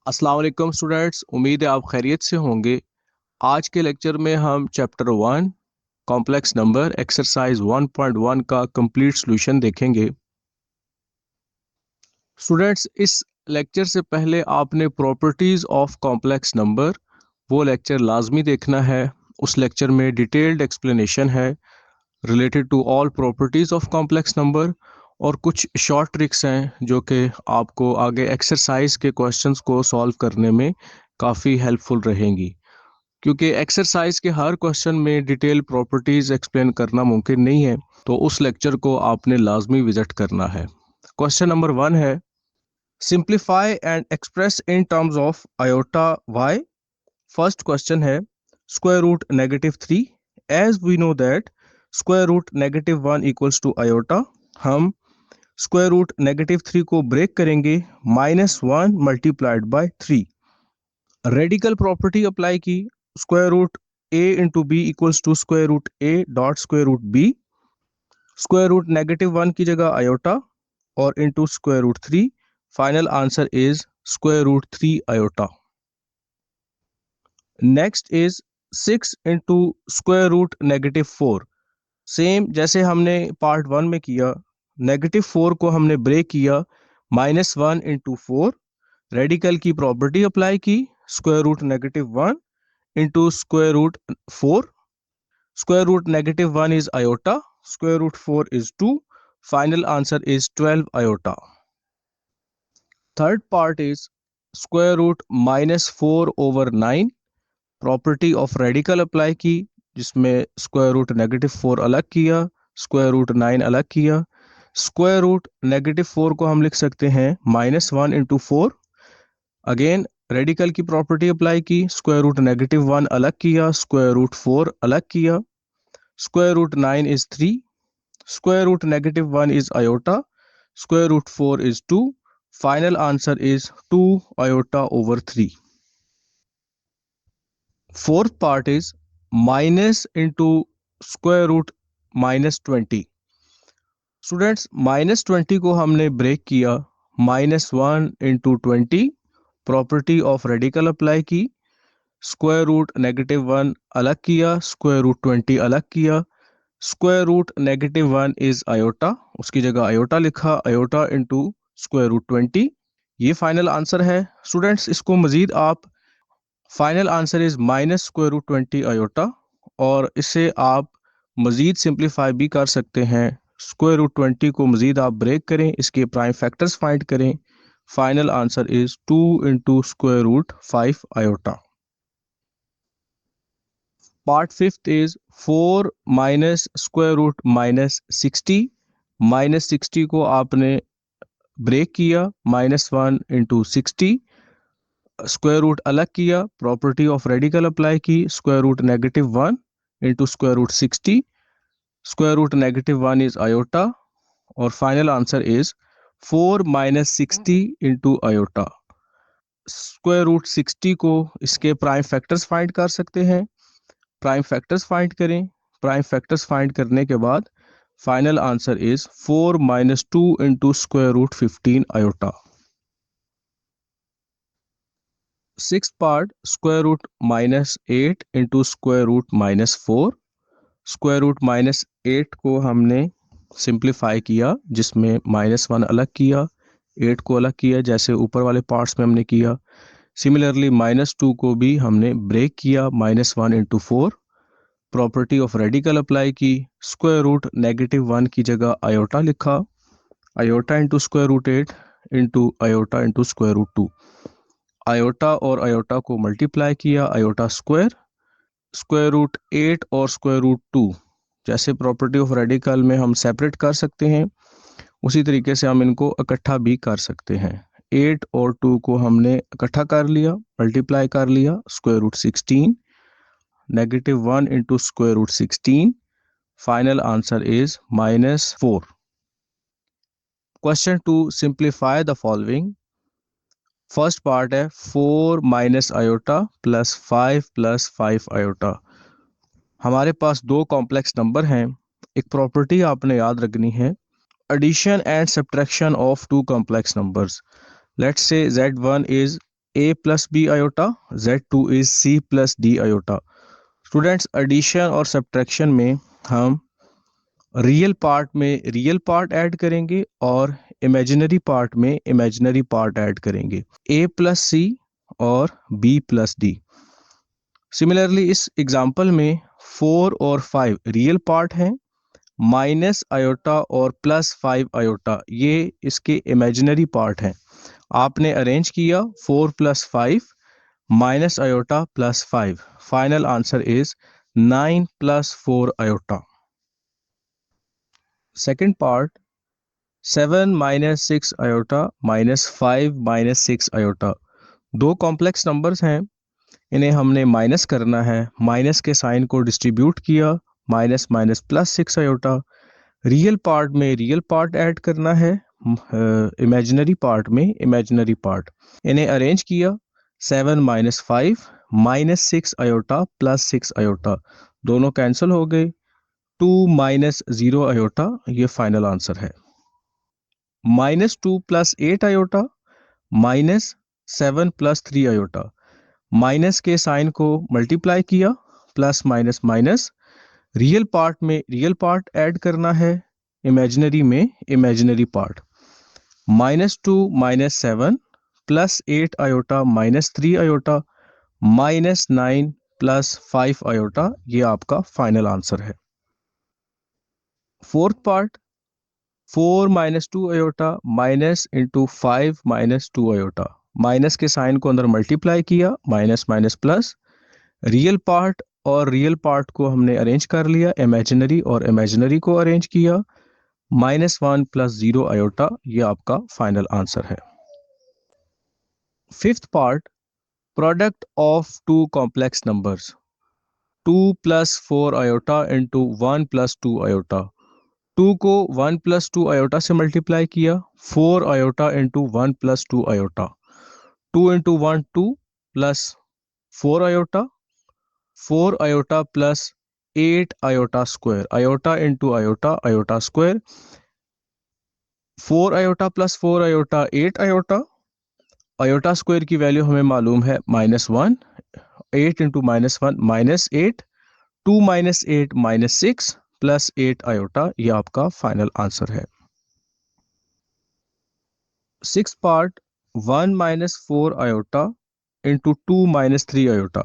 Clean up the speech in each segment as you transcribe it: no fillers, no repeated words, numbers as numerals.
अस्सलाम वालेकुम स्टूडेंट्स, उम्मीद है आप खैरियत से होंगे। आज के लेक्चर में हम चैप्टर 1 कॉम्प्लेक्स नंबर एक्सरसाइज 1.1 का कंप्लीट सॉल्यूशन देखेंगे। स्टूडेंट्स, इस लेक्चर से पहले आपने प्रॉपर्टीज ऑफ कॉम्प्लेक्स नंबर वो लेक्चर लाजमी देखना है। उस लेक्चर में डिटेल्ड एक्सप्लेनेशन है related to all properties of complex number और कुछ शॉर्ट ट्रिक्स हैं जो कि आपको आगे एक्सरसाइज के क्वेश्चंस को सॉल्व करने में काफ़ी हेल्पफुल रहेंगी, क्योंकि एक्सरसाइज के हर क्वेश्चन में डिटेल प्रॉपर्टीज एक्सप्लेन करना मुमकिन नहीं है। तो उस लेक्चर को आपने लाजमी विजिट करना है। क्वेश्चन नंबर 1 है, simplify and express in terms of iota y. First question है, square root -3 as we know that square root -1 equals to iota. हम स्क्वायर रूट -3 को ब्रेक करेंगे -1 multiplied by 3। Radical property apply की, square root a into b equals to square root a dot square root b। Square root -1 की जगह iota और into square root 3। Final answer is square root 3 iota. Next is 6 into square root -4। Same जैसे हमने part 1 में किया, -4 को हमने break किया -1 इंटू 4। रेडिकल की प्रॉपर्टी अप्लाई की, square root -1 into square root 4। Square root -1 is iota, square root 4 is 2. Final answer is 12 iota. Third part is square root -4/9. Property of radical apply की, जिसमें square root -4 अलग किया, square root 9 अलग किया। Square root -4 को हम लिख सकते हैं -1 इंटू 4। अगेन रेडिकल की प्रॉपर्टी अप्लाई की, स्क्वायर रूट -1 अलग किया, स्क्वायर रूट 4 अलग किया। Square root 9 is 3. Square root -1 is iota. Square root 4 is 2. Final answer is 2 iota over 3. Fourth part is minus into square root -20. Students, -20 को हमने break किया -1 into 20। Property of radical apply की, square root -1 अलग किया, square root 20 अलग किया। Square root -1 iota iota, उसकी जगह आयोटा लिखा, आयोटा इंटू स्क्वायर रूट 20। ये फाइनल आंसर है। स्टूडेंट्स, इसको मजीद आप final answer is minus square root 20 iota, और इससे आप मजीद सिंप्लीफाई भी कर सकते हैं। स्क्वायर रूट 20 को मजीद आप ब्रेक करें, इसके प्राइम फैक्टर्स फाइंड करें। Final answer is 2 into square root 5 iota. Part fifth is 4 minus square root -60। -60 को आपने ब्रेक किया -1 इंटू 60। स्क्वायर रूट अलग किया, प्रॉपर्टी ऑफ रेडिकल अप्लाई की, square root -1 into square root 60। Square root -1 iota आयोटा, और final answer is 4 minus 60 into iota. Square root 60 को इसके प्राइम फैक्टर्स फाइंड कर सकते हैं। प्राइम फैक्टर्स फाइंड करें। प्राइम फैक्टर्स फाइंड करने के बाद final answer is 4 minus 2 into square root 15 iota. Six part, square root -8 into square root -4। Square root -8 को हमने सिंप्लीफाई किया, जिसमें -1 अलग किया, 8 को अलग किया, जैसे ऊपर वाले पार्ट्स में हमने किया। सिमिलरली -2 को भी हमने ब्रेक किया -1 into 4। Property of radical apply की, स्क्वायर रूट -1 की जगह आयोटा लिखा, iota into square root 8 into iota into square root 2। Iota और आयोटा को मल्टीप्लाई किया, आयोटा स्क्वायर। स्क्वायर रूट 8 और स्क्वायर रूट 2 जैसे प्रॉपर्टी ऑफ रेडिकल में हम सेपरेट कर सकते हैं, उसी तरीके से हम इनको इकट्ठा भी कर सकते हैं। 8 और 2 को हमने इकट्ठा कर लिया, मल्टीप्लाई कर लिया, square root 16। -1 into square root 16। Final answer is -4। Question 2, simplify the following. First part है 4 minus iota plus 5 plus 5 iota. हमारे पास दो कॉम्प्लेक्स नंबर हैं। एक प्रॉपर्टी आपने याद रखनी है, addition and subtraction of two complex numbers. Let's say Z1 is a plus b iota, z2 is c plus d iota. Students, addition और सब्ट्रैक्शन में हम रियल पार्ट में रियल पार्ट ऐड करेंगे और इमेजिनरी पार्ट में imaginary part add करेंगे, a plus c और b plus d. Similarly इस एग्जाम्पल में 4 और 5 रियल पार्ट हैं, माइनस आयोटा और प्लस 5 आयोटा ये इसके इमेजिनरी पार्ट हैं। आपने अरेंज किया 4 plus 5 minus iota plus 5, final answer is 9 plus 4 iota. Second part, 7 minus 6 iota minus 5 minus 6 iota. दो कॉम्प्लेक्स नंबर्स हैं, इन्हें हमने माइनस करना है, माइनस के साइन को डिस्ट्रीब्यूट किया, minus minus plus 6 iota. Real part में रियल पार्ट ऐड करना है, इमेजिनरी पार्ट में इमेजिनरी पार्ट। इन्हें अरेंज किया, 7 minus 5 minus 6 iota plus 6 iota, दोनों कैंसिल हो गए, 2 माइनस 0 आयोटा, ये फाइनल आंसर है। Minus 2 plus 8 iota minus 7 plus 3 iota, minus के साइन को मल्टीप्लाई किया, plus minus minus, real part में रियल पार्ट ऐड करना है, इमेजिनरी में imaginary part. Minus 2 minus 7 plus 8 iota minus 3 iota minus 9 plus 5 iota, ये आपका फाइनल आंसर है। Fourth part, 4 minus 2 iota minus into 5 minus 2 iota, minus के sign को अंदर मल्टीप्लाई किया, minus minus plus, real part और रियल पार्ट को हमने अरेंज कर लिया, इमेजिनरी और इमेजिनरी को अरेंज किया, माइनस 1 प्लस 0 आयोटा, ये आपका फाइनल आंसर है। Fifth part, product of two complex numbers, 2 plus 4 iota into 1 plus 2 iota. 2 को 1 प्लस 2 आयोटा से मल्टीप्लाई किया, 4 iota into 1 plus 2 iota, 2 into 1 2 plus 4 iota, 4 iota plus 8 iota square, iota into iota, iota square, 4 iota plus 4 iota 8 iota, iota square की value हमें मालूम है -1, 8 into -1 -8, 2 minus 8 -6 plus 8 iota, ये आपका final answer है। Six part, 1 minus 4 iota into 2 minus 3 iota,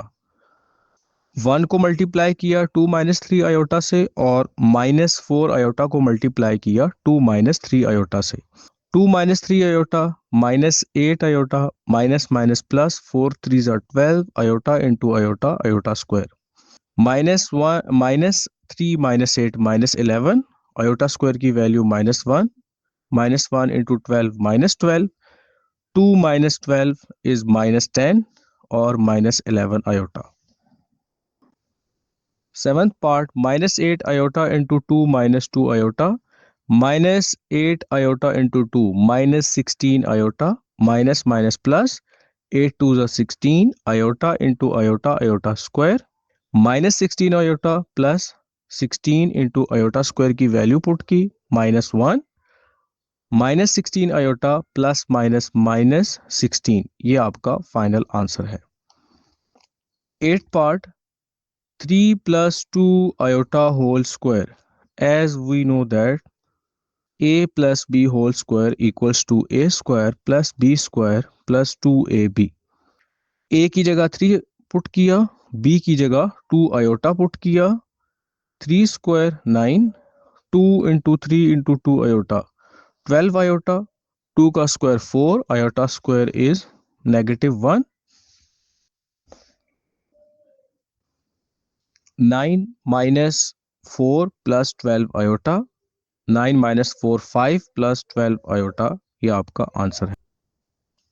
1 को multiply किया 2 minus 3 iota से और माइनस 4 आयोटा को मल्टीप्लाई किया 2 माइनस 3 आयोटा से, 2 minus 3 iota minus 8 iota minus minus plus 4 3 12 iota into iota, iota square, minus 3 minus 8 minus 11, iota square की value -1, -1 into 12 -12, 2 minus 12 is -10 और -11 iota. Seventh part, -8 iota into 2 -2 iota, -8 iota into 2 -16 iota, minus minus plus 8 2 16 iota into iota, iota square, -16 iota plus 16 into iota square की value put की, -1, -16 iota plus minus -16, ये आपका final answer है। Eight part, 3 plus 2 iota whole square, as we know that a plus b whole square equals to a square plus b square plus 2ab। a की जगह 3 put किया, b की जगह 2 iota put किया, 3 square 9, 2 into 3 into 2 iota 12 iota, 2 का square 4, iota square is -1, 9 minus 4 plus 12 iota, 9 minus 4 5 plus 12 iota, ये आपका answer है।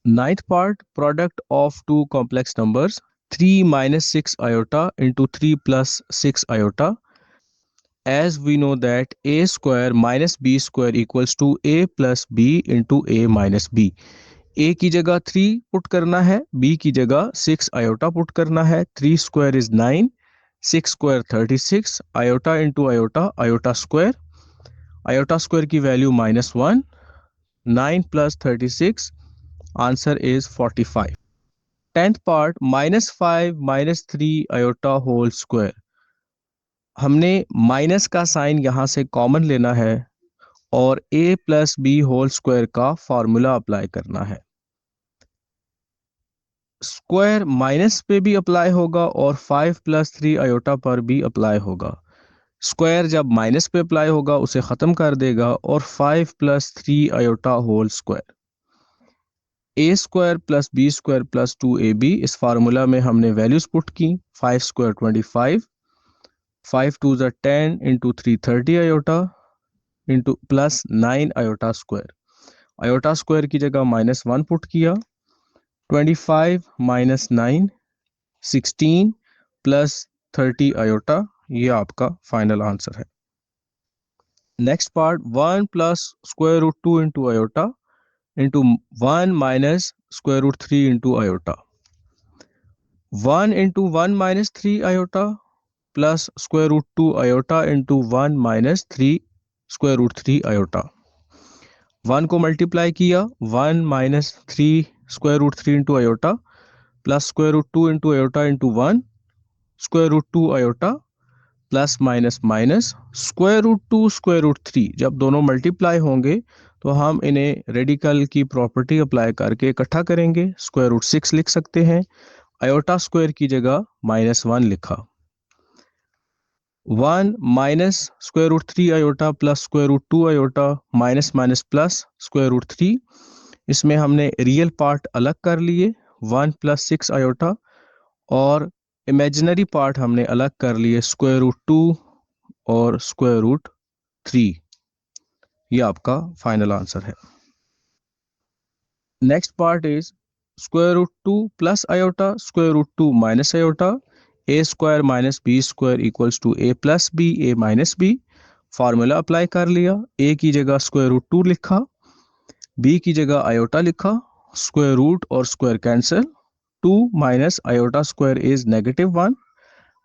Ninth part, product of two complex numbers, 3 minus 6 iota into 3 plus 6 iota, as we know that a square minus b square equals to a plus b into a minus b। a की जगह 3 put करना है, b की जगह 6 iota put करना है, 3 square is 9, 6 square 36, iota into iota, iota square, iota square की value -1, 9 plus 36, answer is 45। 10th part -5 -3 iota whole square. हमने माइनस का साइन यहाँ से कॉमन लेना है और a plus b whole square का फॉर्मूला अप्लाई करना है। स्क्वायर माइनस पे भी अप्लाई होगा और 5 + 3 आयोटा पर भी अप्लाई होगा। स्क्वायर जब माइनस पे अप्लाई होगा उसे ख़त्म कर देगा और 5 + 3 iota whole square, a square plus b square plus 2ab। इस फार्मूला में हमने वैल्यूज पुट की। 5 स्क्वायर 25, 5 2 ज़ा 10 into 3 30 iota into plus 9 iota square. Iota square की जगह -1 पुट किया। 25 - 9 16 प्लस 30 आयोटा, ये आपका फाइनल आंसर है। Next part 1 plus square root 2 into iota into 1 minus square root 3 into iota. 1 into 1 minus 3 iota plus square root 2 iota into 1 minus 3 square root 3 iota. 1 को multiply किया, 1 minus 3 square root 3 into iota plus square root 2 into iota into 1 square root 2 iota plus minus minus square root 2 square root 3। जब दोनों multiply होंगे तो हम इन्हें radical की property apply करके इकट्ठा करेंगे। स्क्वायर रूट 6 लिख सकते हैं। आयोटा स्क्वायर की जगह -1 लिखा। 1 minus square root 3 iota plus square root 2 iota minus minus plus square root 3। इसमें हमने रियल पार्ट अलग कर लिए 1 + 6 आयोटा और इमेजिनरी पार्ट हमने अलग कर लिए स्क्वायर रूट 2 और स्क्वायर रूट 3। ये आपका फाइनल आंसर है। Next part is square root 2 plus iota square root 2 minus iota. a square minus b square equals to a plus b a minus b. Formula apply कर लिया। a की जगह square root 2 लिखा, b की जगह iota लिखा, square root और square cancel. 2 minus iota square is -1,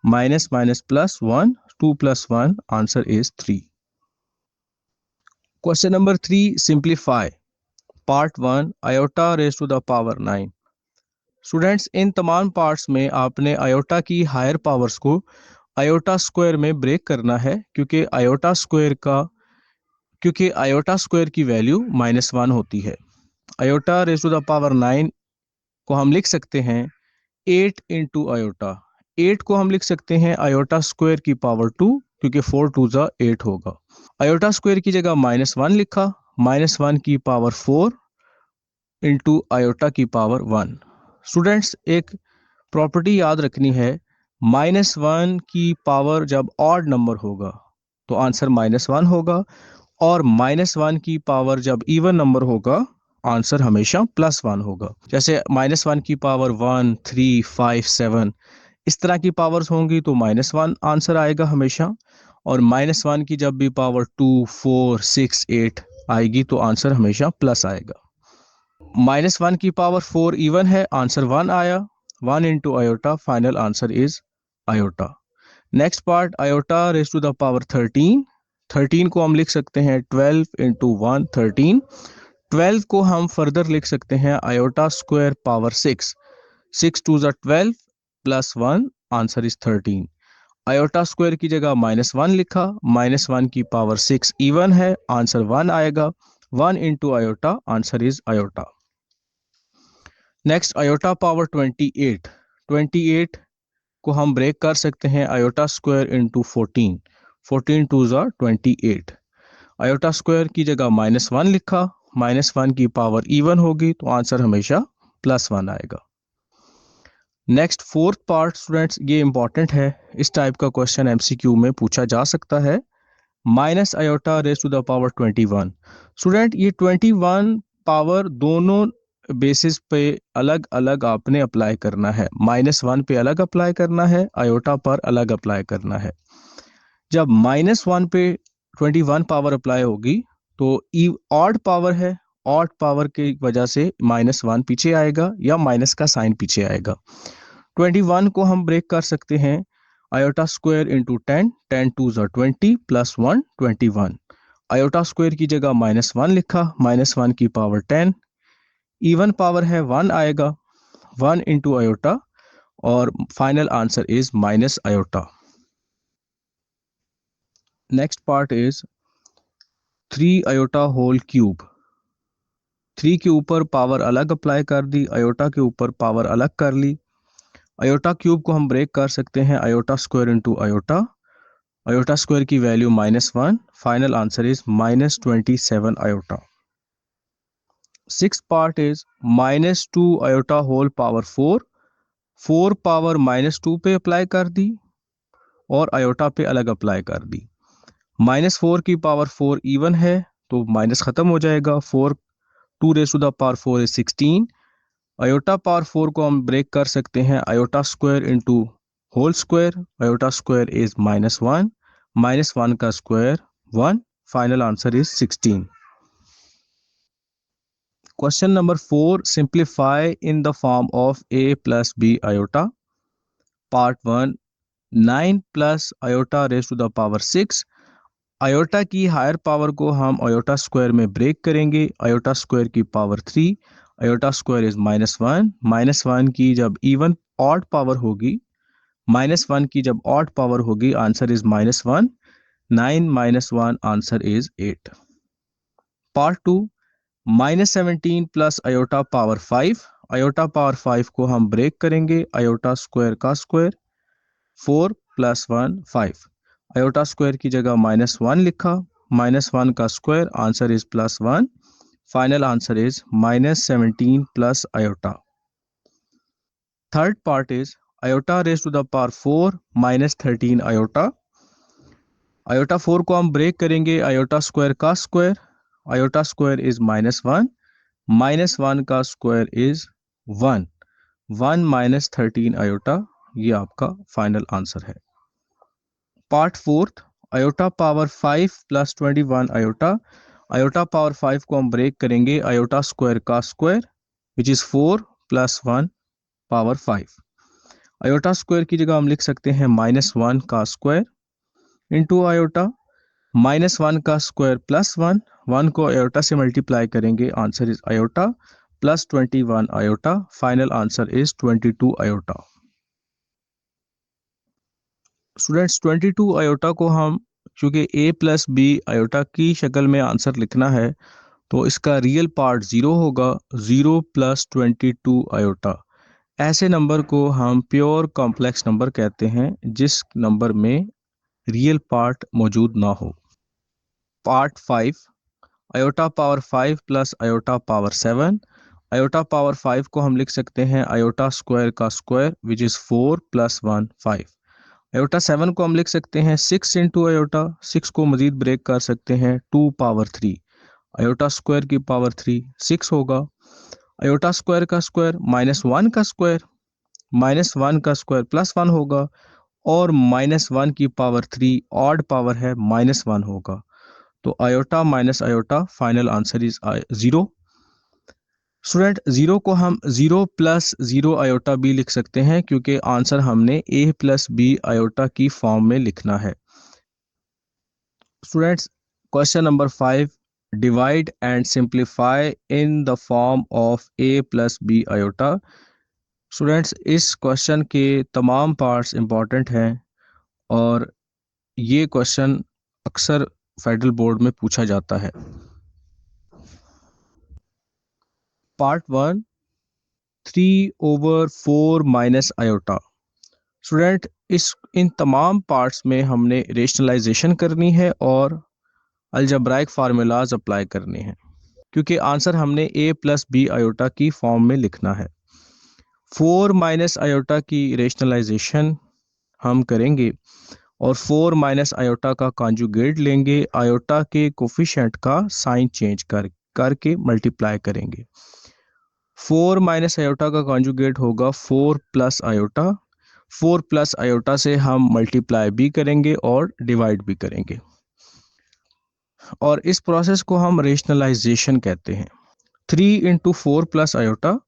minus minus plus 1, 2 + 1 answer is 3। Question number 3, simplify part 1 iota raise to the power 9। Students, इन तमाम पार्ट्स में आपने आयोटा की हायर पावर्स को आयोटा स्क्वायर में ब्रेक करना है क्योंकि आयोटा स्क्वायर की वैल्यू -1 होती है। Iota raise to the power 9 को हम लिख सकते हैं 8 इंटू आयोटा। 8 को हम लिख सकते हैं आयोटा स्क्वायर की पावर 2 क्योंकि 4 2 ज़ा 8 होगा। आयोटा स्क्वायर की जगह -1 लिखा, -1 की पावर 4 इंटू आयोटा की पावर 1। स्टूडेंट्स, एक प्रॉपर्टी याद रखनी है, -1 की पावर जब ऑड नंबर होगा तो आंसर -1 होगा और -1 की पावर जब इवन नंबर होगा आंसर हमेशा +1 होगा। जैसे -1 की पावर 1 3 5 7 इस तरह की पावर्स होंगी तो -1 आंसर आएगा हमेशा, और -1 की जब भी पावर 2 4 6 8 आएगी तो आंसर हमेशा प्लस आएगा। -1 की पावर 4 इवन है, आंसर 1 आया। 1 into iota, final answer is iota. Next part iota raise to the power 13। 13 को हम लिख सकते हैं 12 इंटू 1 13। 12 को हम फर्दर लिख सकते हैं आयोटा स्क्वायर पावर 6। 6 2 ज़ा 12 plus 1 answer is 13। Iota square की जगह -1 लिखा, -1 की पावर 6 इवन है, आंसर 1 आएगा। 1 into iota, answer is iota. Next iota power 28। 28 को हम ब्रेक कर सकते हैं आयोटा स्क्वायर इंटू 14। 14 2 ज़ा 28। आयोटा स्क्वायर की जगह -1 लिखा, -1 की पावर इवन होगी तो आंसर हमेशा +1 आएगा। नेक्स्ट फोर्थ पार्ट स्टूडेंट्स, ये इंपॉर्टेंट है, इस टाइप का क्वेश्चन एमसीक्यू में पूछा जा सकता है। Minus iota raise to the power 21। Student, ये 21 पावर दोनों बेसिस पे अलग अलग आपने अप्लाई करना है। -1 पे अलग अप्लाई करना है, आयोटा पर अलग अप्लाई करना है। जब -1 पे 21 पावर अप्लाई होगी तो ऑड पावर है, ऑड पावर की वजह से -1 पीछे आएगा या माइनस का साइन पीछे आएगा। 21 को हम ब्रेक कर सकते हैं आयोटा स्क्वायर इंटू 10, 10 2 ज़ा 20 प्लस 1 21। आयोटा स्क्वायर की जगह -1 लिखा, -1 की पावर 10 इवन पावर है 1 आएगा। 1 into iota, और final answer is minus iota. Next part is 3 iota whole cube. 3 के ऊपर पावर अलग अप्लाई कर दी, आयोटा के ऊपर पावर अलग कर ली। आयोटा क्यूब को हम ब्रेक कर सकते हैं iota square into iota. Iota square की value -1, final answer is -27 iota. Six part is -2 iota whole power 4। 4 power -2 पे अप्लाई कर दी और आयोटा पे अलग अप्लाई कर दी। -4 की पावर 4 इवन है तो माइनस खत्म हो जाएगा। 4 2 raise to the power 4 is 16। Iota power 4 को हम ब्रेक कर सकते हैं iota square into whole square. Iota square is -1, -1 का square 1, final answer is 16। Question number 4, simplify in the form of a plus b iota। Part 1, 9 plus iota raise to the power 6। Iota की higher power को हम iota square में break करेंगे। Iota square की power 3, iota square is -1। -1 की जब even odd power होगी, -1 की जब ऑड पावर होगी, answer is -1। 9 -1 answer is 8। Part 2, -17 plus iota power 5। Iota power 5 को हम ब्रेक करेंगे। आयोटा स्क्वायर का स्क्वायर 4 + 1 5। आयोटा स्क्वायर की जगह -1 लिखा, -1 का square answer is +1। Final answer is -17 plus iota. Third part is iota raise to the power 4 -13 iota. Iota 4 को हम ब्रेक करेंगे आयोटा स्क्वायर का स्क्वायर। आयोटा स्क्वायर इज -1, -1 का स्क्वायर इज 1, 1 - 13 आयोटा। ये आपका फाइनल आंसर है। Part 4, iota power 5 + 21 iota. Iota power 5 को हम ब्रेक करेंगे आयोटा स्क्वायर का square which is 4 + 1 power 5। Iota square की जगह हम लिख सकते हैं -1 का स्क्वायर इंटू आयोटा, -1 का स्क्वायर +1, 1 को आयोटा से मल्टीप्लाई करेंगे, answer is iota plus 21 iota. Final answer is 22 iota. Students 22 iota को हम, क्योंकि a + b आयोटा की शक्ल में आंसर लिखना है, तो इसका रियल पार्ट 0 होगा। 0 + 22 आयोटा। ऐसे नंबर को हम प्योर कॉम्प्लेक्स नंबर कहते हैं जिस नंबर में रियल पार्ट मौजूद ना हो। Part 5, iota power 5 + iota power 7। Iota power 5 को हम लिख सकते हैं आयोटा स्क्वायर का स्क्वायर विच इज 4 + 1 5। आयोटा 7 को हम लिख सकते हैं 6 इंटू आयोटा। 6 को मजीद ब्रेक कर सकते हैं 2 पावर 3। आयोटा स्क्वायर की पावर 3 6 होगा। आयोटा स्क्वायर का स्क्वायर -1 का स्क्वायर, -1 का स्क्वायर +1 होगा, और -1 की पावर 3 ऑड पावर है, -1 होगा। तो iota minus iota, final answer is 0। Student 0 को हम 0 + 0 आयोटा भी लिख सकते हैं क्योंकि आंसर हमने a + b आयोटा की फॉर्म में लिखना है। Students question number 5, divide and simplify in the form of a + b iota. Students इस क्वेश्चन के तमाम पार्ट्स इंपॉर्टेंट हैं और ये क्वेश्चन अक्सर फेडरल बोर्ड में पूछा जाता है। Part 1, 3/4 - iota. स्टूडेंट इन तमाम पार्ट्स में हमने रेशनलाइजेशन करनी है और अलजब्राइक फार्मूलाज अप्लाई करने हैं क्योंकि आंसर हमने a + b आयोटा की फॉर्म में लिखना है। 4 - आयोटा की रेशनलाइजेशन हम करेंगे और 4 - आयोटा का कॉन्जुगेट लेंगे, आयोटा के कोफिशिएंट का साइन चेंज करके मल्टीप्लाई करेंगे। 4 - आयोटा का कॉन्जुगेट होगा 4 + आयोटा। 4 + आयोटा से हम मल्टीप्लाई भी करेंगे और डिवाइड भी करेंगे, और इस प्रोसेस को हम रेशनलाइजेशन कहते हैं। 3 × 4 + आयोटा।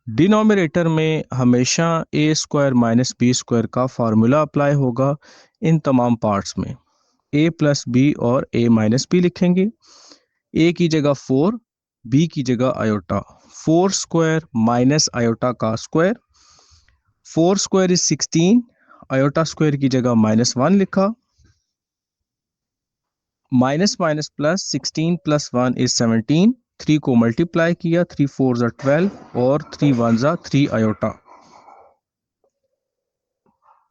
डिनोमिनेटर में हमेशा a² - b² का फार्मूला अप्लाई होगा इन तमाम पार्ट्स में। a + b और a - b लिखेंगे। a की जगह 4, बी की जगह आयोटा, 4 स्क्वायर माइनस आयोटा का square, 4 square is 16, iota square की जगह -1 लिखा, minus minus plus, 16 plus 1 is 17, 3 को मल्टीप्लाई किया, 3 4 ज़ा 12 और 3 1 ज़ा 3 iota,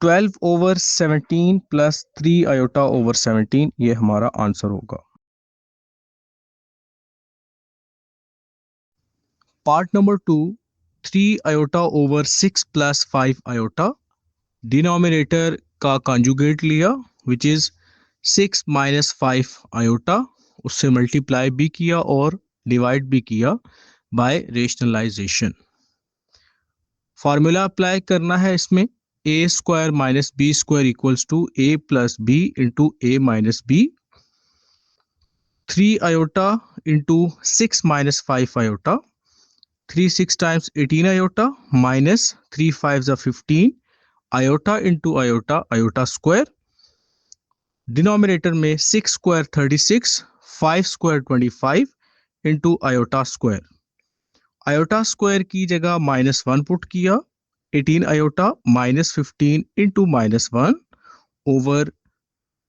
12 over 17 plus 3 iota over 17, ये हमारा आंसर होगा। Part number 2, 3 iota over 6 plus 5 iota, denominator का कॉन्जुगेट लिया विच इज 6 माइनस 5 आयोटा, उससे मल्टीप्लाई भी किया और डिवाइड भी किया बाय रेशनलाइजेशन। फार्मूला अप्लाई करना है इसमें, a square minus b square equals to a plus b into a minus b, 3 iota into 6 minus 5 iota, 3 6 times 18 iota minus 3 5 ज़ा 15 iota into iota, iota square, denominator में 6 square 36, 5 square 25 into iota square, iota square की जगह -1 put किया, 18 iota minus 15 into -1 over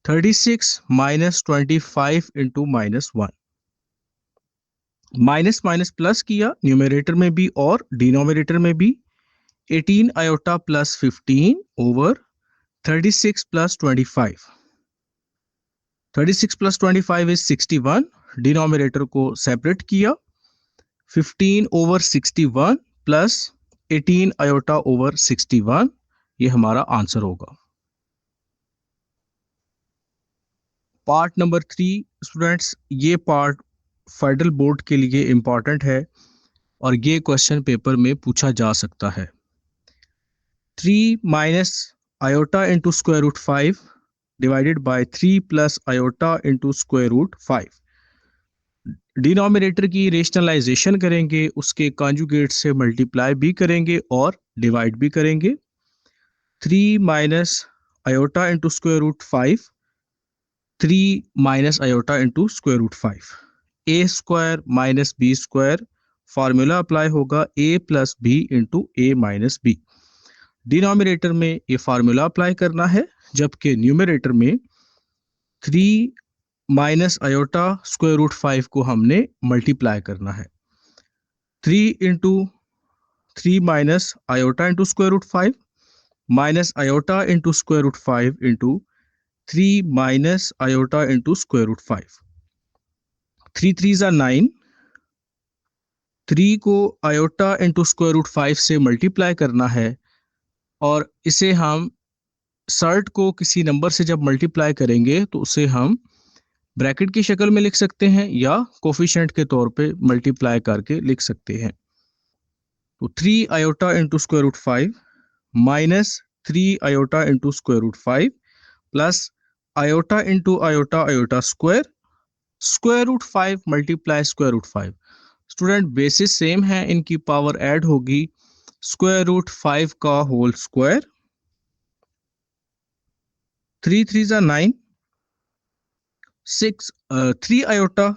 36 minus 25 into -1, minus minus plus किया numerator में भी और denominator में भी, 18 iota plus 15 over 36 plus 25, 36 plus 25 is 61, denominator को सेपरेट किया, 15 ओवर 61 प्लस 18 आयोटा ओवर 61, ये हमारा आंसर होगा। पार्ट नंबर 3 स्टूडेंट्स, ये पार्ट फेडरल बोर्ड के लिए इंपॉर्टेंट है और ये क्वेश्चन पेपर में पूछा जा सकता है। 3 minus iota into square root 5 divided by 3 plus iota into square root 5, denominator की रेशनलाइजेशन करेंगे, उसके कॉन्जुगेट से मल्टीप्लाई भी करेंगे और डिवाइड भी करेंगे। 3 minus iota into square root 5, 3 minus iota into square root 5, a square minus b square, formula apply होगा a plus b into a minus b, denominator में ये फार्मूला अप्लाई करना है, जबकि न्यूमरेटर में 3 माइनस आयोटा स्क्वायर रूट 5 को हमने multiply करना है, 3 into 3 minus iota into square root 5 minus iota into square root 5 into 3 minus iota into square root 5, 3 3 ज़ा 9, 3 को आयोटा इंटू स्क्वायर रूट 5 से मल्टीप्लाई करना है और इसे हम सर्ट को किसी नंबर से जब मल्टीप्लाई करेंगे तो उसे हम ब्रैकेट की शक्ल में लिख सकते हैं या कोफिशिएंट के तौर पे मल्टीप्लाई करके लिख सकते हैं। तो 3 iota into square root 5 minus 3 iota into square root 5 plus iota into iota, iota square, square root 5 multiply square root 5, student basis same है, इनकी पावर ऐड होगी, स्क्वायर रूट 5 का होल स्क्वायर, 3 3 ज़ा 9, 6 3 आयोटा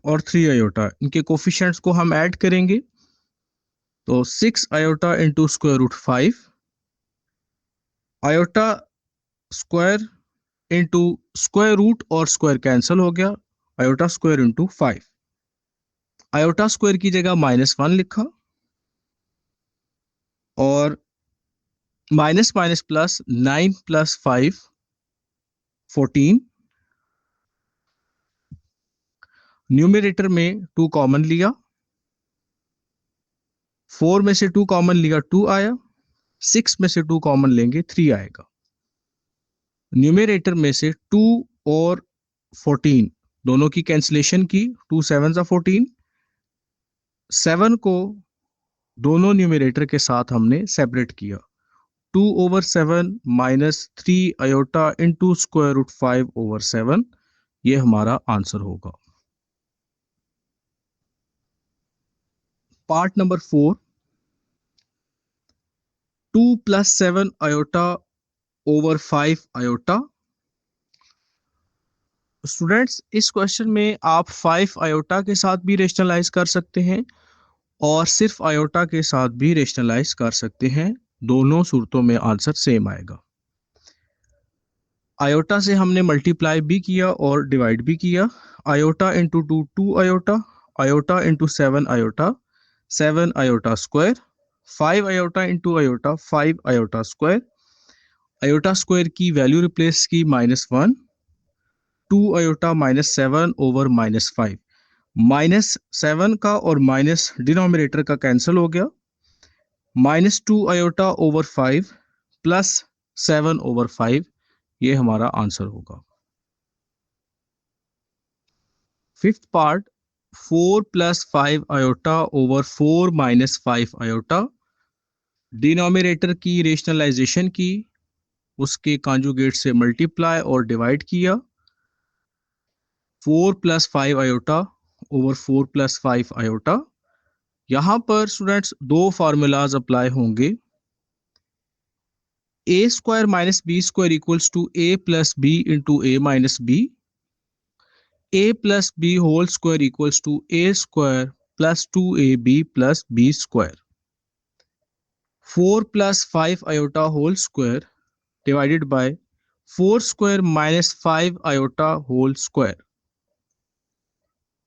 और 3 आयोटा, इनके coefficients को हम add करेंगे, तो 6 iota into square root 5, iota square into square root और स्क्वायर कैंसिल हो गया, iota square into 5, iota square की जगह -1 लिखा और minus minus plus, 9 plus 5 14, numerator में 2 कॉमन लिया, 4 में से 2 कॉमन लिया 2 आया, 6 में से 2 कॉमन लेंगे 3 आएगा, न्यूमरेटर में से 2 और 14 दोनों की कैंसिलेशन की, 2 7 ज़ा 14, 7 को दोनों न्यूमरेटर के साथ हमने सेपरेट किया, 2 over 7 minus 3 iota into square root 5 over 7, ये हमारा आंसर होगा। Part number 4, 2 plus 7 iota over 5 iota, students, इस क्वेश्चन में आप 5 आयोटा के साथ भी रेशनलाइज कर सकते हैं और सिर्फ आयोटा के साथ भी रेशनलाइज कर सकते हैं। दोनों सूरतों में आंसर सेम आएगा। आयोटा से हमने मल्टीप्लाई भी किया और डिवाइड भी किया। Iota into 2 2 iota, iota into 7 iota, 7 iota square, 5 iota into iota, 5 iota square. Iota square की वैल्यू रिप्लेस की -1, 2 आयोटा -7 ओवर -5। -7 का और माइनस डिनोमिनेटर का कैंसिल हो गया। -2 आयोटा ओवर 5 प्लस 7 ओवर 5, ये हमारा आंसर होगा। Fifth part, 4 plus 5 iota over 4 minus 5 iota. Denominator की रेशनलाइजेशन की, उसके कॉन्जुगेट से मल्टीप्लाई और डिवाइड किया। 4 plus 5 iota over 4 plus 5 iota. यहाँ पर स्टूडेंट्स दो फार्मूलाज अप्लाई होंगे। A square minus b square equals to a plus b into a minus b. A plus b whole square equals to a square plus 2ab plus b square. 4 plus 5 iota whole square divided by 4 square minus 5 iota whole square.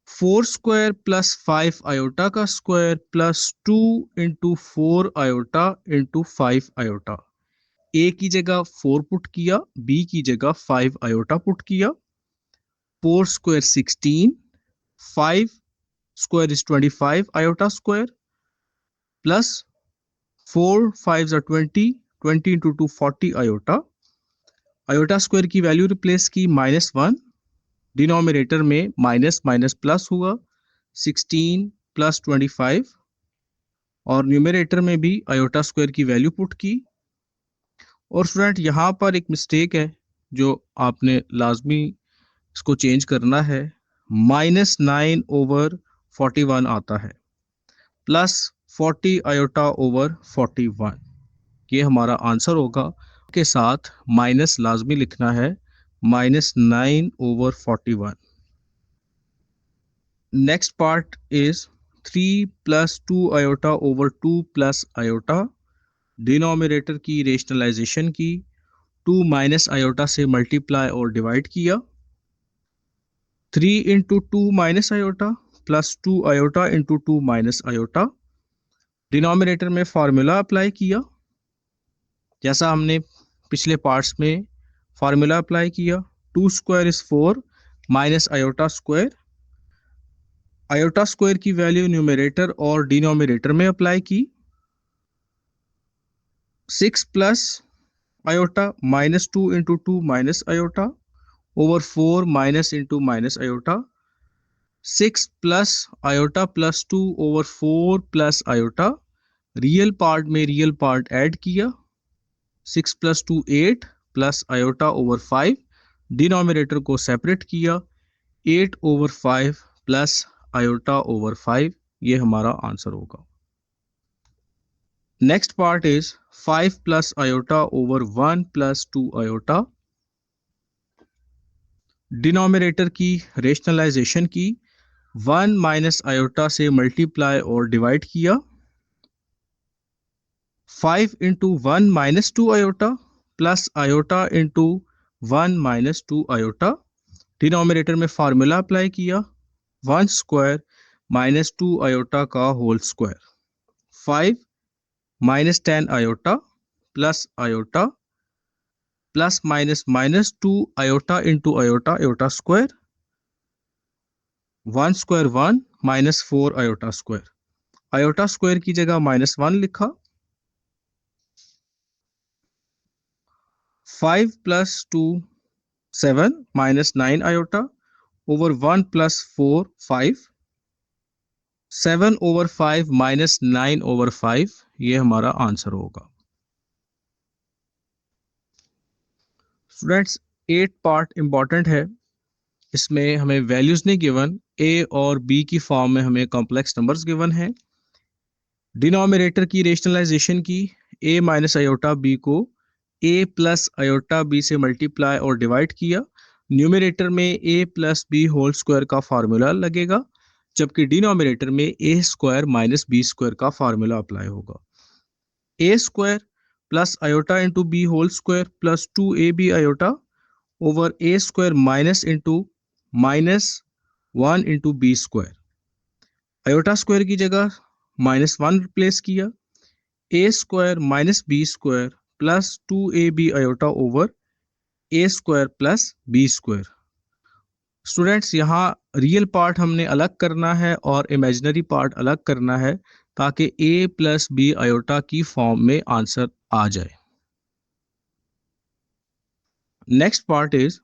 4 square plus 5 iota का square plus 2 into 4 iota into 5 iota. A की जगह 4 put किया, B की जगह 5 iota put किया। 4 square 16, 5 square is 25 iota square plus 4 5 20, 20 into 2 40 iota. Iota square की value replace की -1, denominator में माइनस माइनस प्लस हुआ 16 प्लस 25 और न्यूमरेटर में भी आयोटा स्क्वायर की वैल्यू पुट की। और स्टूडेंट यहाँ पर एक मिस्टेक है जो आपने लाजमी इसको चेंज करना है। -9 ओवर 41 आता है प्लस 40 आयोटा ओवर 41, ये हमारा आंसर होगा। के साथ माइनस लाजमी लिखना है, -9 over 41। Next part is 3 plus 2 iota over 2 plus iota. Denominator की रेशनलाइजेशन की, 2 माइनस आयोटा से मल्टीप्लाई और डिवाइड किया। 3 into 2 minus iota plus 2 iota into 2 minus iota. Denominator में फार्मूला अप्लाई किया, जैसा हमने पिछले पार्ट्स में फार्मूला अप्लाई किया। 2 square is 4 minus iota square. Iota square की वैल्यू न्यूमरेटर और डिनोमिनेटर में अप्लाई की। 6 plus iota -2 into 2 minus iota over 4 minus into minus iota. 6 plus iota plus 2 over 4 plus iota. Real part में real part add किया। 6 plus 2 8 plus iota over 5। Denominator को separate किया, 8 over 5 plus iota over 5, ये हमारा answer होगा। Next part is 5 plus iota over 1 plus 2 iota. Denominator की rationalization की, 1 minus iota से मल्टीप्लाई और डिवाइड किया। 5 into 1 minus 2 iota plus iota into 1 minus 2 iota. Denominator में फार्मूला अप्लाई किया, 1 स्क्वायर माइनस 2 आयोटा का whole square. 5 -10 iota plus iota plus minus -2 iota into iota, iota square. 1 square 1 -4 iota square. Iota square की जगह -1 लिखा। 5 plus 2 7 -9 iota over 1 plus 4 5। 7 over 5 -9 over 5, ये हमारा answer होगा। Students, 8 part important है। इसमें हमें वैल्यूज नहीं गिवन, ए और बी की फॉर्म में हमें कॉम्प्लेक्स नंबर्स गिवन है। डिनोमिनेटर की रेशनलाइजेशन की, ए माइनस आयोटा बी को ए प्लस आयोटा बी से मल्टीप्लाई और डिवाइड किया। न्यूमरेटर में a plus b whole square का फार्मूला लगेगा, जबकि डिनोमिनेटर में a square minus b square का फार्मूला अप्लाई होगा। A square plus iota into b whole square plus 2ab iota over a square minus into minus 1 into b square. Iota square की जगह -1 replace किया, a square minus b square plus 2ab iota over a square plus b square. Students, यहाँ real part हमने अलग करना है और imaginary part अलग करना है, ताकि a प्लस बी आयोटा की फॉर्म में आंसर आ जाए। Next part is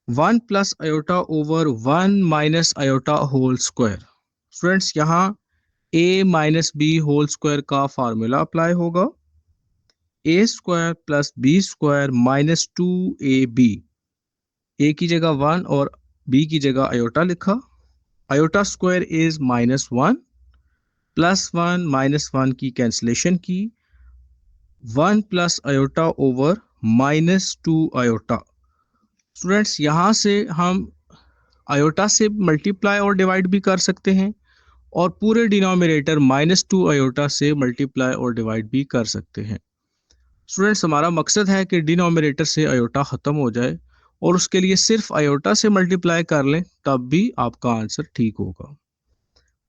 1 plus iota over 1 minus iota whole square. Students, यहाँ a minus b whole square का फार्मूला अप्लाई होगा, a square plus b square minus 2ab। A की जगह 1 और बी की जगह आयोटा लिखा। आयोटा स्क्वायर इज -1, +1 -1 की कैंसिलेशन की, 1 plus iota over -2 iota. Students, यहाँ से हम आयोटा से मल्टीप्लाई और डिवाइड भी कर सकते हैं और पूरे डिनोमिनेटर -2 आयोटा से मल्टीप्लाई और डिवाइड भी कर सकते हैं। स्टूडेंट्स, हमारा मकसद है कि डिनोमिनेटर से आयोटा ख़त्म हो जाए और उसके लिए सिर्फ आयोटा से मल्टीप्लाई कर लें, तब भी आपका आंसर ठीक होगा।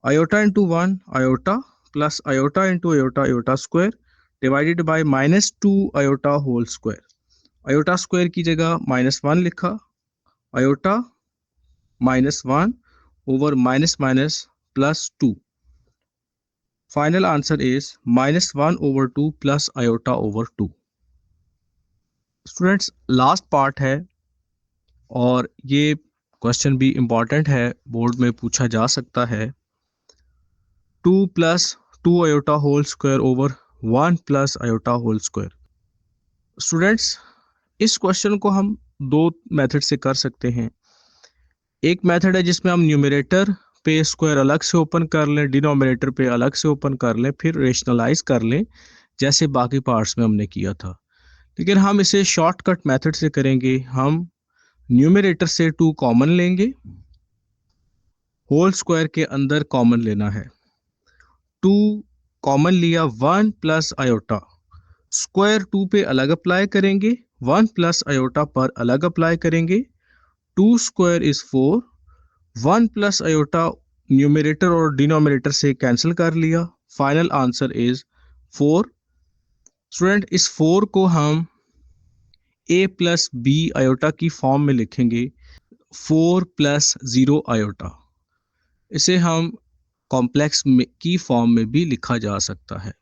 Iota into 1 iota plus iota into iota iota square divided by -2 iota whole square. Iota square की जगह -1 लिखा, iota -1 over minus minus +2। Final answer is -1 over 2 plus iota over 2। Students, last part है और ये question भी important है, board में पूछा जा सकता है। 2 plus 2 iota whole square over 1 plus iota whole square. Students, इस क्वेश्चन को हम दो मेथड से कर सकते हैं। एक मेथड है जिसमें हम न्यूमरेटर पे स्क्वायर अलग से ओपन कर लें, डिनोमिनेटर पे अलग से ओपन कर लें, फिर रेशनलाइज कर लें, जैसे बाकी पार्ट्स में हमने किया था। लेकिन हम इसे शॉर्टकट मेथड से करेंगे। हम न्यूमरेटर से 2 कॉमन लेंगे, होल स्क्वायर के अंदर कॉमन लेना है। 2 कॉमन लिया, 1 प्लस आयोटा स्क्वायर 2 पे अलग अप्लाई करेंगे, 1 प्लस आयोटा पर अलग अप्लाई करेंगे। 2 square is 4, 1 plus iota numerator और डिनोमिनेटर से कैंसिल कर लिया। Final answer is 4। स्टूडेंट, इस 4 को हम a प्लस बी आयोटा की फॉर्म में लिखेंगे, 4 प्लस 0 आयोटा। इसे हम कॉम्प्लेक्स की फॉर्म में भी लिखा जा सकता है।